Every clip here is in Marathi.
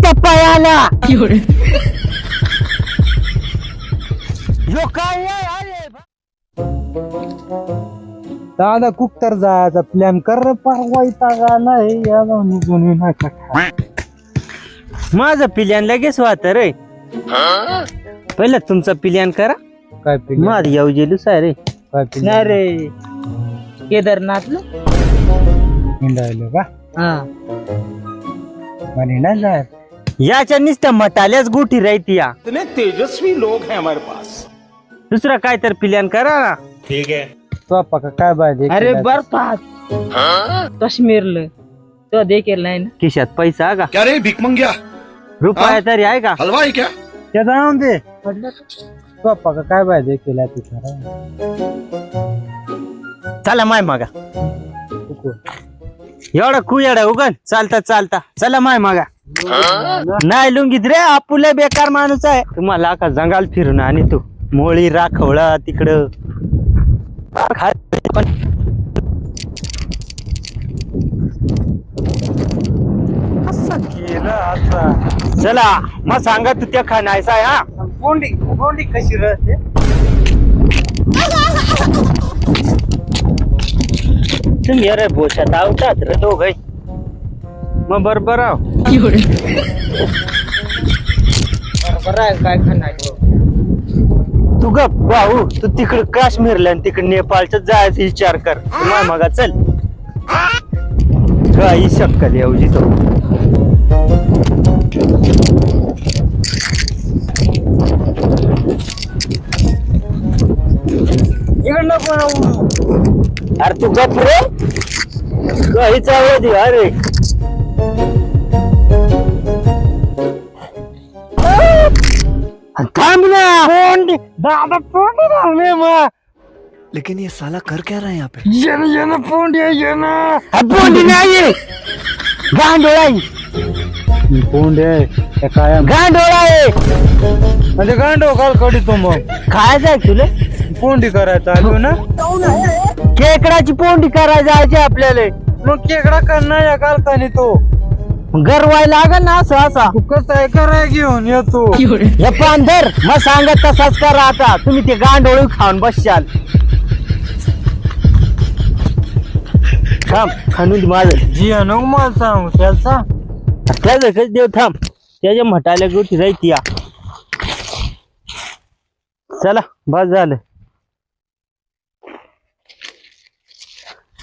त्या पायाला यो काय आहे? दादा कुक तर जायचा प्लॅन कर परवायता नाही या जाऊन निघून नका. माझं पिल्यान लगेच वाहत रे. पहिलं तुमचं पिल्यान करा. काय पिल्ले माझं येऊ जेलूस आहे रे. काय पिल्ले नाही रे केदारनाथला हिंडायला का हा म्हणे नाही जायचं. याच्या नुसत्या मटाल्याच गोटी राहती या. इतने तेजस्वी लोग हैं हमारे पास. दुसरा काय तर पिल्यान करा ना. ठीक है. स्वयंपाक काय पाहिजे अरे बर्फात काश्मीरला तो देखील नाही ना. खिशात पैसा का क्या रे भिकमंग्या, रुपया तरी आहे का? हलवा है क्या? ते जाऊन दे स्वयंपाक काय पाहिजे केला तिथं चला माय मागा एवढा कुयाडा उगन चालता चालता चला माय मागा. नाही लुंगीत रे आपुले बेकार माणूस आहे. तुम्हाला का जंगाल फिरून आणि तू मोळी राखवळा तिकडं चला मग सांगा तू त्या खानायचा आहे हा. कोंडी कोंडी कशी राहते तुम्ही अरे बोशात आवतात रे दोघ मग बरोबर आहो. बरोबर आहे काय खाणार तू गप भाऊ तू तिकडे काश्मीरला आणि तिकडे नेपाळच्या जायचा विचार कर. माय मागा चल काही शक्कल येऊजी तो. अरे तू गप रे काहीच आवाज आहे. अरे थांब ना पोंडी दादा पोंडी राहणे मग. लेकिन ये साला कर क्या रहा है यहाँ पे? ये ना पोंडी ये ना पोंडी नाही गांडोळा आहे. पोंडी आहे त्या काय गांडोळा आहे. म्हणजे गांडो काल कढी तो मग काय जाय तुला पोंडी करायचं आलो ना केकडाची पोंडी करायला जायची आपल्याला. मग केकडा करणार या काल कानी तो गरवायला लागल ना असं असा. तू कसं आहे कराय घेऊन येतो हे पांढर मग सांगत तसाच करा. आता तुम्ही ते गांडोळी खाऊन बसशाल. थांब खाणून माझं जी नको मला सांगू त्याचा त्याचं कस देव थांब त्याच्या म्हटायला गोष्टी राहती या. चला बस झालं.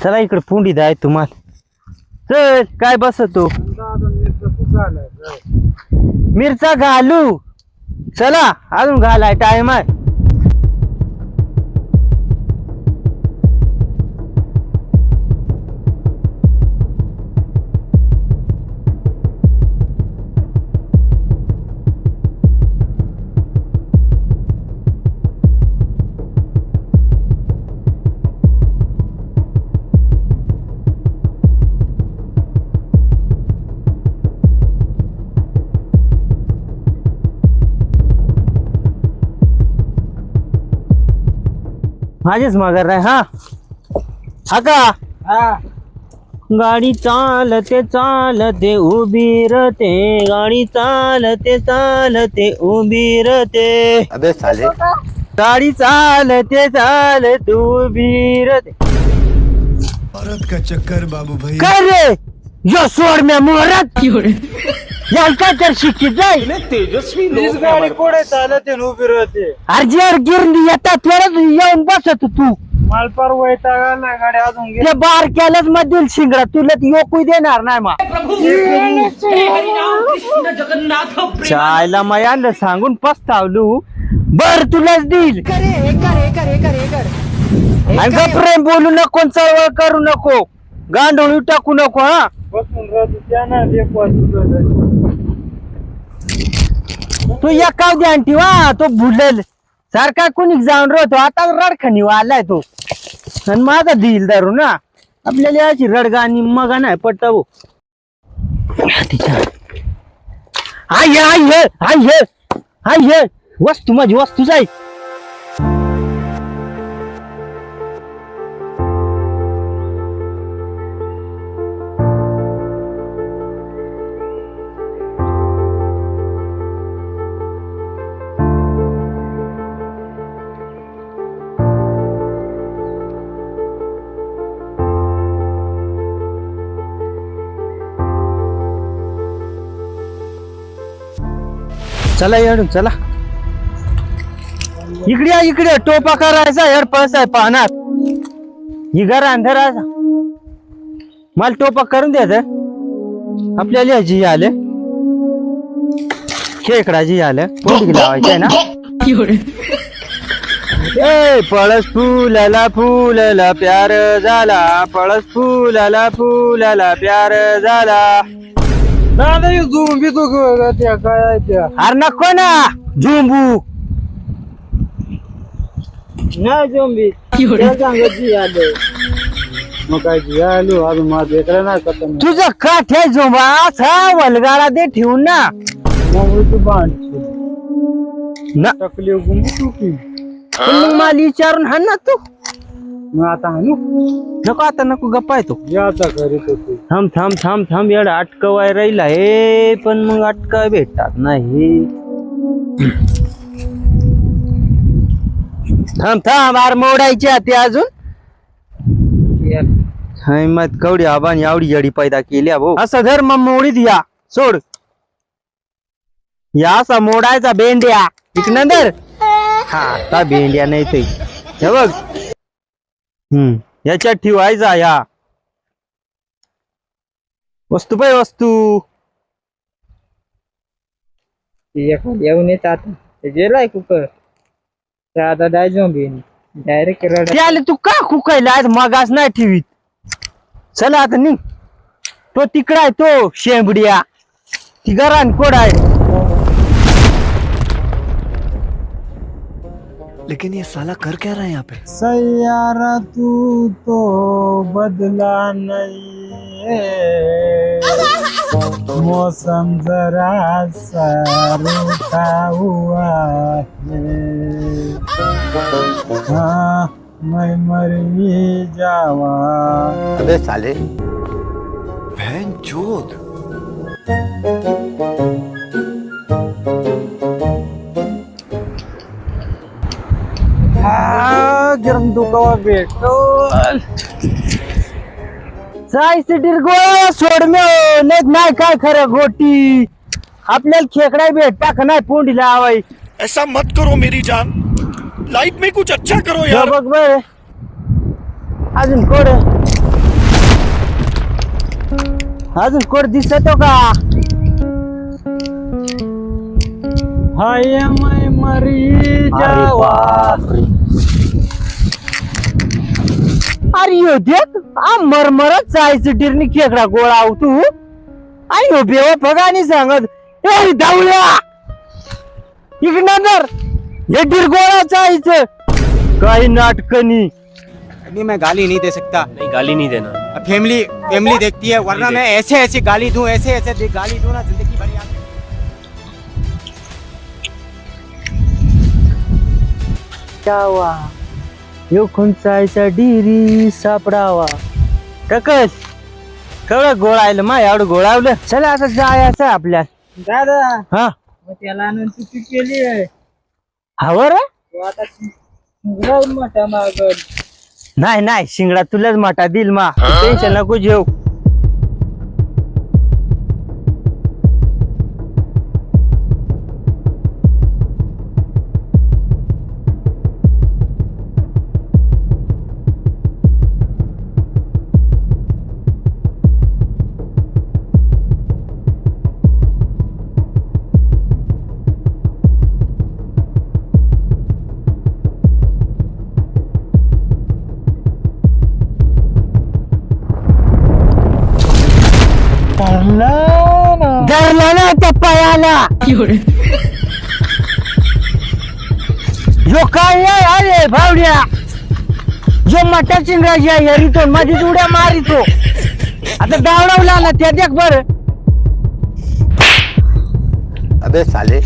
चला इकडे पुंडी द्याय तुम्हाला. चल काय बसतो मिरचा घालू. चला अजून घालाय टाइम आहे. माझेच माघार आहे हा. हा का गाडी चालते चालते उभी रते. गाडी चालते चालते उभी रते. अबे साले गाडी चालते चालते उभी रते. औरत का चक्कर बाबू भाई. काय रे यो सोड म्या मोहरात याल काय तर शिकी जाय. इतने तेजस्वी लोग हैं गाडी हमारे कोडे चालत उभी राहते अर्जर गिरणी येतात त्वरच येऊन बसत तू. माल परवायता नाही गाडी अजून ते बार केलंच मधील शिंगडा तुला योकू देणार नाही मा. चायला मयांना सांगून पस्तावलू. बर तुलाच देईल आणि प्रेम बोलू नको चळवळ करू नको गांडोळी टाकू नको हा. बसून राहतो त्यानं तू एकाव ध्यान ठेवा तो भुलल सारखा कुणी जाऊन राहतो. आता रडखणी आलाय तो आणि माझा दिल दारू ना आपल्याला याची रडगा आणि मगा नाही पडता भाऊ. आय आय आय आय वस्तू माझी वस्तू जाई. चला येडून चला. इकडे या, इकडे टोपा करायचा हेड पळस आहे पाहणार. ही घर अंधाराचा मला टोपा करून द्यायचं. आपल्याला जी आले खेकडाची आलं पोटी लावायचंय ना. ए पळस फुलाला प्यार झाला, पळस फुलाला प्यार झाला. दादा झुम बी तू त्या काय त्या अरे नको ना झुंबू. नाही जोंबी सांगत जी आलं. मग काय आलो अजून माझं इकडे नाही का तुझं काठ आहे झुंबा असा वलगाडा दे ठेवून ना. मग तू बांध ना टाकली गुंबू तू की पण मग मला विचारून हा ना तू. मग आता आणू नको आता नको गप्पा येतो. याचा करीत होते थांब थांब थांब थांब एवढा अटकवाय राहिला हे पण मग अटका भेटतात नाही. थांब थांब आर मोडायची ते अजून. हाय मत कवडी आबान एवढी जडी पैदा केली भाऊ. असं धर मग मोडीत या सोड. या असा मोडायचा बेंड्या इकनंदर. हा आता बेंड्या नाही ते हे बघ. याच्यात ठेवायचा या वस्तू पाय वस्तू. येऊन येत आता गेलाय कुकर आता डाय जोंबी डायरेक्ट ते आले तू का कुकायला मगाच नाही ठेवीत. चला आता निघ. तो तिकडा आहे तो शेंबड्या ती घरान कोड आहे. लेकिन ये साला कर क्या रहा है यहाँ पे? सैयारा तू तो बदला नहीं है, मौसम जरा सा रूठा हुआ है, हाँ मैं मर ही जावा. अबे साले बहन चोद. गरम दुखावा भेटतो. जायचं डिरगोळा सोड नाही काय खरं गोटी. आपल्याला खेकडा भेटता का नाही पोंडी लावाय. ऐसा मत करो मेरी जान, लाइफ में कुछ अच्छा करो यार. बघ बर अजून कोड दिसतो का. हाय मैं मर ही जावा. अरे यो देख मरमरच जायचं डिरनी खेकडा गोळा तू. आणि बेव फगानी सांगत ए धावल्या इकडनंतर हे डिरगोळा जायचं काही नाटकनी. नहीं मैं गाली नहीं दे सकता. नहीं गाली नहीं देना. अब फैमिली देखती है वरना मैं ऐसे गाली दूं ऐसे गाली दूं ना जिंदगी भर याद. जावा यो खुंचायचा डिरी सापडावा. टकस केवढं गोळायलं मा एवढं गोळावलं. चला आता जायचं आपल्या. दादा हा मग त्याला आणून चुकी केली आहे. हवं रे. तो आता लय मोठा मागल. नाही शिंगडा तुलाच मोठा दिल मा टेन्शन नको घेऊ. धरला ना त्या पायाला. यो काय आहे अरे भावड्या. जो मटा चिंगराजी आहे हरितो माझी उड्या मारितो. आता दावडवला ना त्या देख बर. अबे साले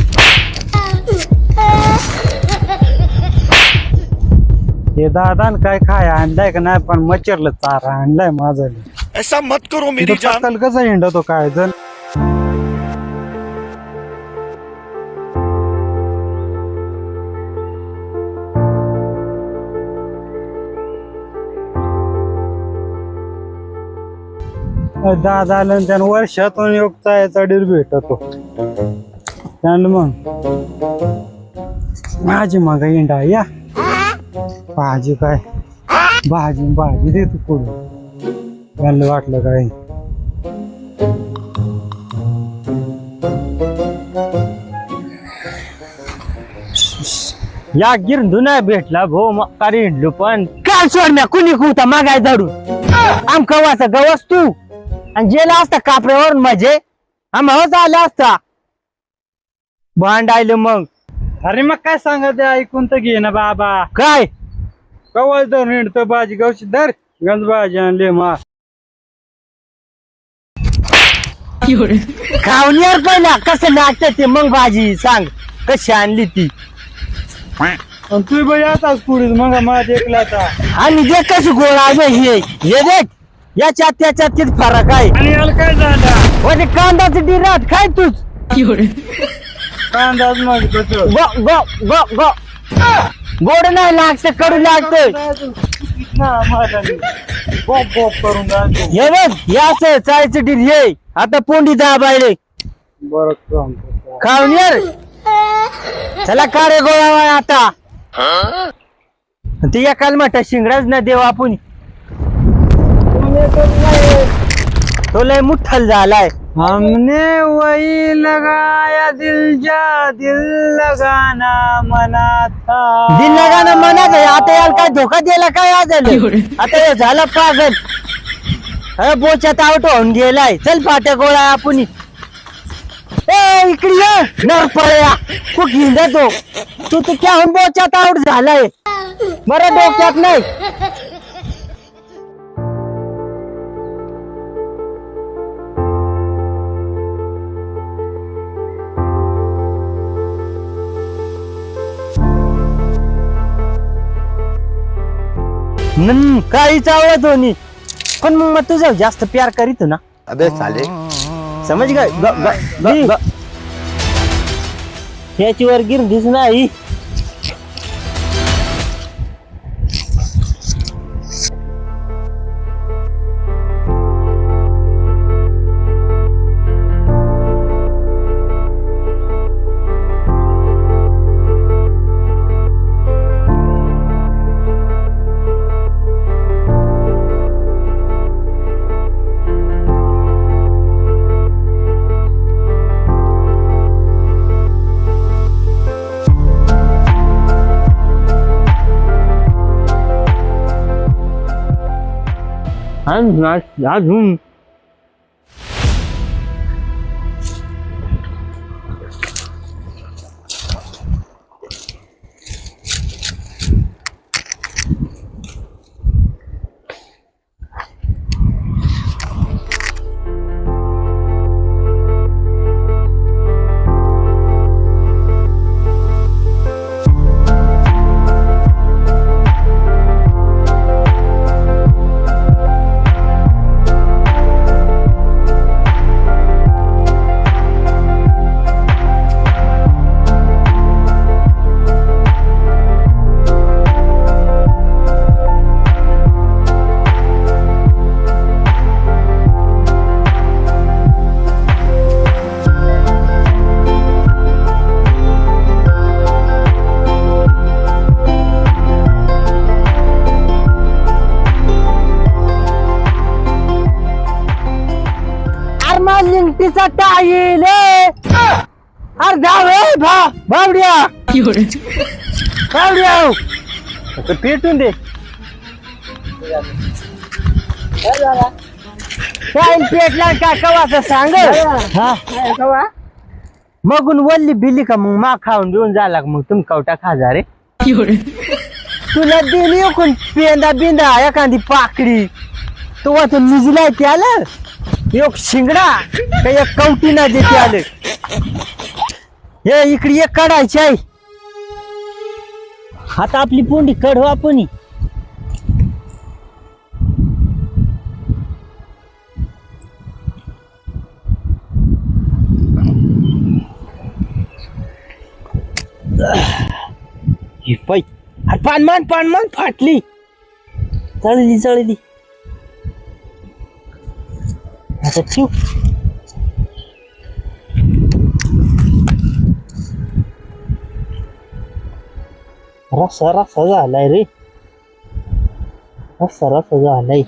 हे दादा काय खाय आणलाय का नाही पण मच्छरला चारा आणलाय माझा. ऐसा मत करो मेरी जान. कसं हिंडतो काय जण. दादा त्यानं वर्षातून योगचा याचा डीर भेटतो. चांड मग माझी मग इंडा या भाजी काय भाजी भाजी दे तू कोण त्यांना वाटलं काय या गिरंदू नाही भेटला भो मग कारी हिंडलो पण काय सोड म्या कुणी कुठं मागाय धरून आम कवाचा गवस तू आणि जेला असता कापऱ्यावर म्हणजे आम्हाला आला असता भांडायलं मग अरे मग काय सांगत ऐकून तर घे ना बाबा काय कवळ धरून हिंडतो भाजी गावची धर गंज भाजी आणले मा खाऊन यार पहिला कसं लागतं ते मग भाजी सांग कशी आणली ती तू बाई आताच पुढे मग माझ्या एकला आता आणि जे कशी गोळा हे देख याच्यात त्याच्यात किती फरक आहे आणि याला काय झाला म्हणजे कांदाचं डिरात खाय तूच कांदाच मग कसं गो गो गो गो गोड नाही लागतं कडू लागतं बॉप बॉप करून जायचं हे बघ याच चायचं डिर हे आता पोंडी दाबायले बरं सांगतो खाऊन ये रे. चला का रे गोळा आता ते एकाल म्हटलं शिंगडाच ना देव आपण तो लय मुठ्ठल झालाय हमने वही लगाया दिल लगाना मना था दिल लगाना मनाच आहे आता याला काय धोका द्यायला काय आज झालं आता हे झालं पागल अरे बोच्यात आउट होऊन गेलाय चल पाट्या गोळा आपण ए इकडे ये नरपळ्या तू घेऊन जातो तू तर त्याहून बोच्यात आउट झालाय बरं डोक्यात नाही काही चावळत होनी पण मग तुझं जास्त प्यार करीत ना अबे साले समज गए ह्याच्यावर गिरदीच नाही अजून लिंगटीचा टाईल अरे जाऊ बावड्या बावड्या पेटून दे टाईल पेटला का कवाचं सांग हा मगून वल्ली बिल्ली का मग मा खाऊन घेऊन झाला मग तुम्ही कवटा खाजा रे तुला दिली कोण पेंदा बिंदा एखादी पाकडी तू आता निजलाय त्याला एक शिंगडा का एक कवटी ना देते आले हे इकडे एक काढायची आहे आता आपली पोंडी काढू आपण पाय अरे पानमान फाटली चळली आता ठेव रस्सा रस्सा झालाय रे, रस्सा रस्सा झालाय.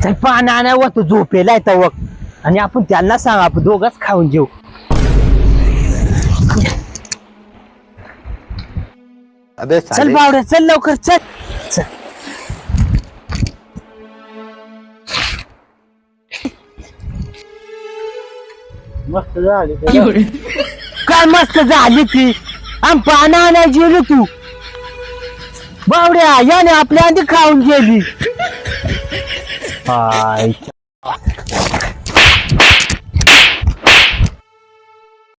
चल पान आणावं, तू झोपेला येतं वक, आणि आपण त्यांना सांग आपण दोघच खाऊन जेऊ. अबे चल साले बावड्या, चल लवकर चल चल. मस्त झाली काय मस्त झाली ती, आम पानं आणायला गेलो तू बावड्या, याने आपल्या आधी खाऊन गेली. हाय.